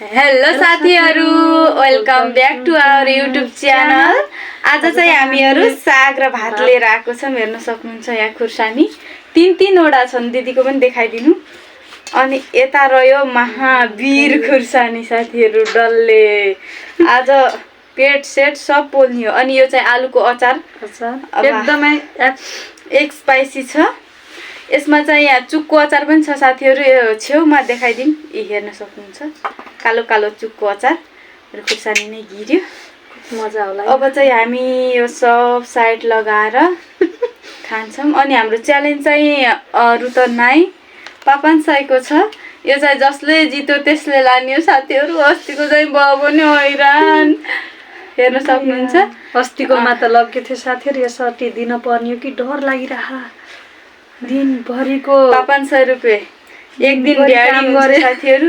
Hello साथीहरु, welcome back to our YouTube channel. आज चाहिँ हामीहरु साग र भात लिएर आएको छौं। हेर्न सक्नुहुन्छ यहाँ खुर्सानी तीनवटा छन्, दिदीको पनि देखाइदिनु। अनि यता रह्यो महावीर खुर्सानी साथीहरु, डल्ले आज पेट सेट सब पोल्ने हो। अनि यो चाहिँ आलुको अचार एकदमै एक स्पाइसी छ। यसमा चाहिँ यहाँ चुक्को अचार पनि छ साथीहरु, यो छेउमा देखाइदिन। हेर्न सक्नुहुन्छ कालो कालो चुक्को अचार र खुर्सानी नै गिर्यो, मजा होला। अब चाहिँ हामी यो सब साइड लगाएर खान्छौं। अनि हाम्रो च्यालेन्ज चाहिँ अरु त नाइ पापनसाईको छ। यो चाहिँ जसले जित्यो त्यसले लाने हो साथीहरु। अस्तिको चाहिँ बाबु नि हैरान, हेर्न सक्नुहुन्छ। अस्तिकोमा त लग्यो थियो साथीहरु, यसरी दिन पर्ने हो कि डर लागिरहा। दिनभरिको 500 रुपैयाँ एक दिन भ्याडी गरे साथीहरु।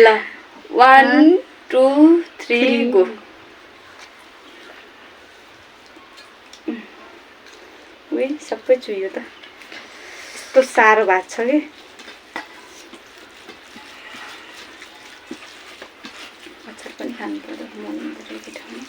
ल 1 2 3 गो। उही सबै चुइयो त, यस्तो साह्रो भएको छ कि। अचार पनि खानु पर्यो, मन परेको ठाउँमा।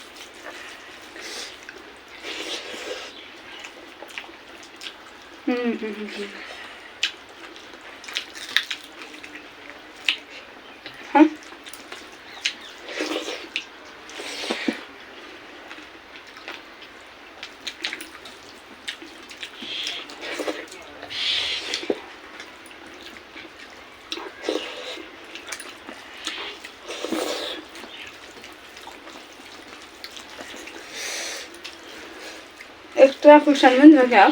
एक्स्ट्रा खुर्सानी पनि छ क्या।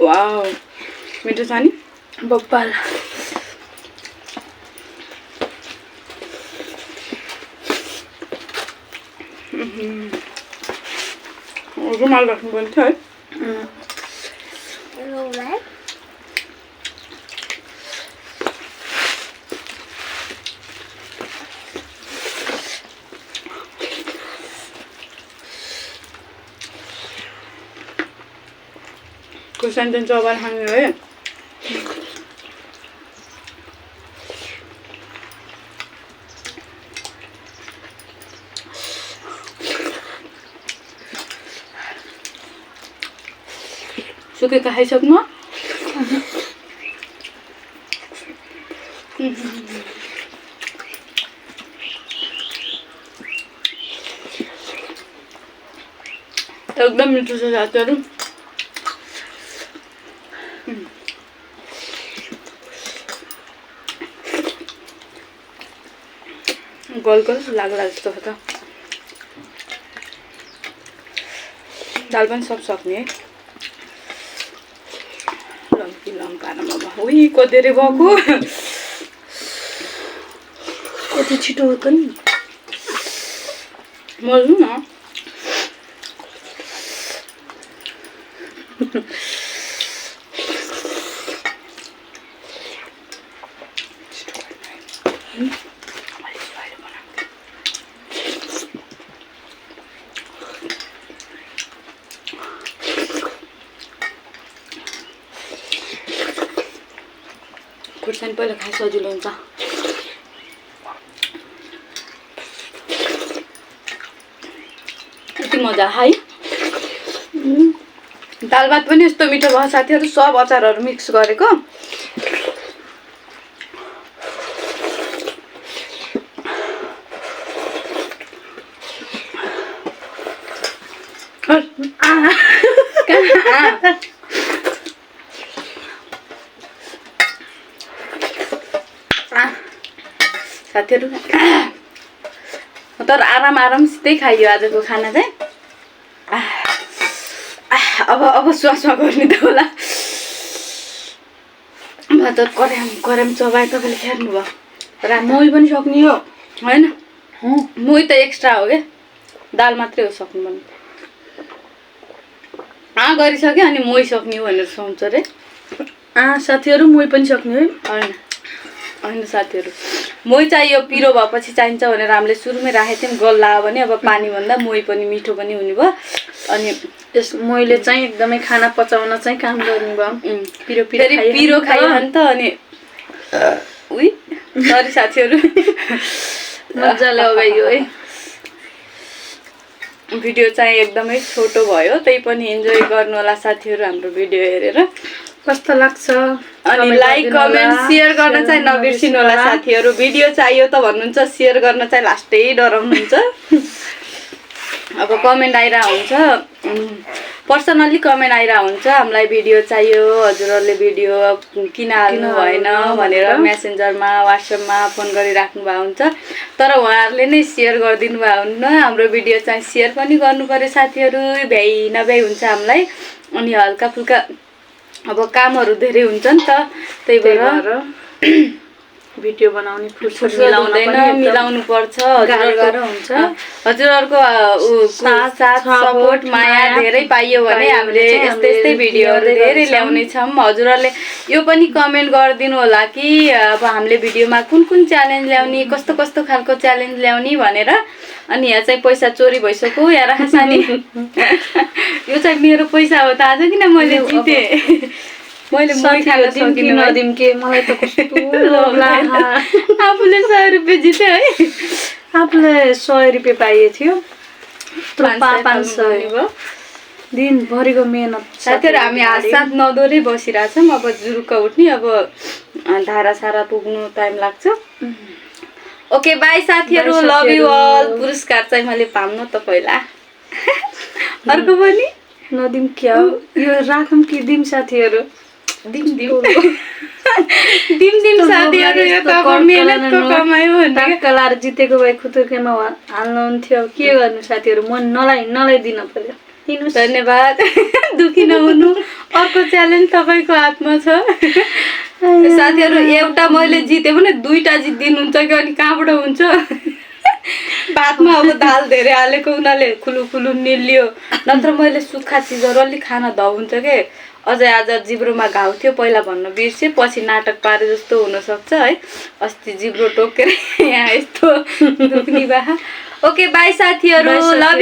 वाउ, मिठो छ नि बब्बाल। रुमाल राख्नु पर्ने थियो है। खुर्सानी चाहिँ चबार खाने है। सुकेको खाइसक्नु। एकदम मिठो छ साथीहरु। गोल लाग्ला जस्तो छ त। दाल पनि सब सक्ने है। लङ्कामा उही कदेरे भएको यति छिटो हो त नि। मल्नु न। खुर्सानी पहिला खाइ सजिलो हुन्छ। यति मजा है। दाल भात पनि यस्तो मिठो भयो साथीहरु, सब अचारहरु मिक्स गरेको। साथीहरु तर आरामसितै खाइयो आजको खाना चाहिँ। अब स्वासमा गर्ने त होला। भात कराम चबाए तपाईँले खेर्नु भयो। मोही पनि सक्ने हो होइन, मोही त एक्स्ट्रा हो क्या, दाल मात्रै हो सक्नु पर्ने। गरिसक्यो अनि मोही सक्ने हो भनेर सोच्छ रे। साथीहरु, मोही पनि सक्ने है। होइन होइन साथीहरू मोही चाहिँ यो पिरो भएपछि चाहिन्छ भनेर हामीले सुरुमै राखेको थियौँ गल्ला भने अब पानी भन्दा मोही पनि मिठो पनि हुने भयो अनि यस मैले चाहिँ एकदमै खाना पचाउन चाहिँ काम गर्ने भयो पिरो फेरि पिरो खायो भने त अनि उही सरी साथीहरू मजाले अगाइयो है भिडियो चाहिँ एकदमै छोटो भयो त्यही पनि इन्जोय गर्नु होला साथीहरू हाम्रो भिडियो हेरेर कस्तो लाग्छ अनि लाइक कमेन्ट सेयर गर्न चाहिँ नबिर्सिनु होला साथीहरू भिडियो चाहियो त भन्नुहुन्छ सेयर गर्न चाहिँ लास्टै डराउनुहुन्छ अब कमेन्ट आइरहेको हुन्छ पर्सनल्ली कमेन्ट आइरहेको हुन्छ हामीलाई भिडियो चाहियो हजुरहरूले भिडियो किन हाल्नु भएन भनेर मेसेन्जरमा वाट्सएपमा फोन गरिराख्नु भएको हुन्छ तर उहाँहरूले नै सेयर गरिदिनु भएको हुन्न हाम्रो भिडियो चाहिँ सेयर पनि गर्नु पर्यो साथीहरू भ्याइ नभ्याइ हुन्छ हामीलाई अनि हल्का फुल्का अब कामहरू धेरै हुन्छ नि त त्यही भएर भिडियो बनाउने फुर्सद मिलाउनु पर्छ हजुरहरूको साथ सपोर्ट माया धेरै पाइयो भने हामीले यस्तै यस्तै भिडियोहरू धेरै ल्याउने छौँ हजुरहरूले यो पनि कमेन्ट गरिदिनु होला कि अब हामीले भिडियोमा कुन कुन च्यालेन्ज ल्याउने कस्तो कस्तो खालको च्यालेन्ज ल्याउने भनेर अनि यहाँ चाहिँ पैसा चोरी भइसक्यो यहाँ राखसानी यो चाहिँ मेरो पैसा हो त आज किन मैले जितेँ मैले खान सकिनँ के मलाई त कस्तो लोभ लाग्यो आफूले 100 रुपियाँ जिते है आफूले 100 रुपियाँ पाइए थियो 500 दिनभरिको मेहनत साथीहरू हामी हातसाथ नदोरै बसिरहेछौँ अब जुरुक्क उठ्ने अब धारा सारा पुग्नु टाइम लाग्छ ओके बाई साथीहरू लभ यु अल पुरस्कार चाहिँ मैले पाउनु त पहिला अर्को पनि नदिम क्या यो राखौँ कि दिम साथीहरू दिम साथीहरू यो त अब मेहनतको कमाइ हो नि कलार जितेको भए खुतुकेमा हाल्नुहुन्थ्यो के गर्नु साथीहरू मन नलाइदिन पर्यो धन्यवाद दुखी नहुनु अर्को च्यालेन्ज तपाईँको हातमा छ साथीहरू एउटा मैले जिते भने 2टा जित्दिनुहुन्छ कि अनि कहाँबाट हुन्छ भातमा अब दाल धेरै हालेको उनीहरूले खुलु निल्लियो नत्र मैले सुक्खा चिजहरू अलिक खान ध हुन्छ के अझै आज जिब्रोमा घाउ थियो पहिला भन्न बिर्सेँ पछि नाटक पारे जस्तो हुनसक्छ है अस्ति जिब्रो टोकेर यहाँ यस्तो दुख्ने भए ओके बाई साथीहरू लभ